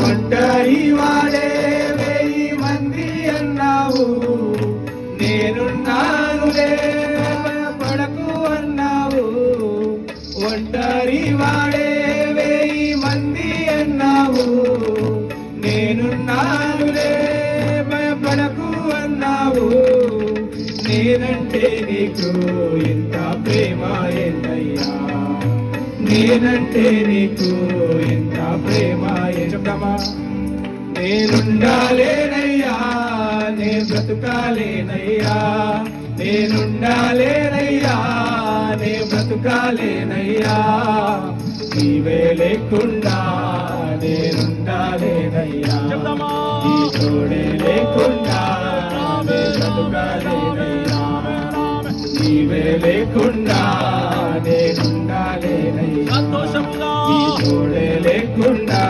ఒంటరి వాడే 1000 మంది అన్నావు, నేనున్నానులే భయపడకు అన్నావు. ఒంటరి వాడే 1000 మంది అన్నావు, నేనున్నానులే భయపడకు అన్నావు. నేనంటే నీకు ఇంత ప్రేమ ఏంటయ్యా, నేనంటే నీకు ఇంత ప్రేమ చెప్తామా. నేనుండాలేనయ్యా, నే బ్రతుకాలేనయ్యా, నేనుండాలేనయ్యా, నే బ్రతుకాలేనయ్యా. నీవే లేకుండా నేనుండాలేనయ్యా, నీ తోడే లేకుండా నే బ్రతుకాలేనయ్యా. నీవే లేకుండా నేనుండాలేనయ్యా, నీ తోడే లేకుండా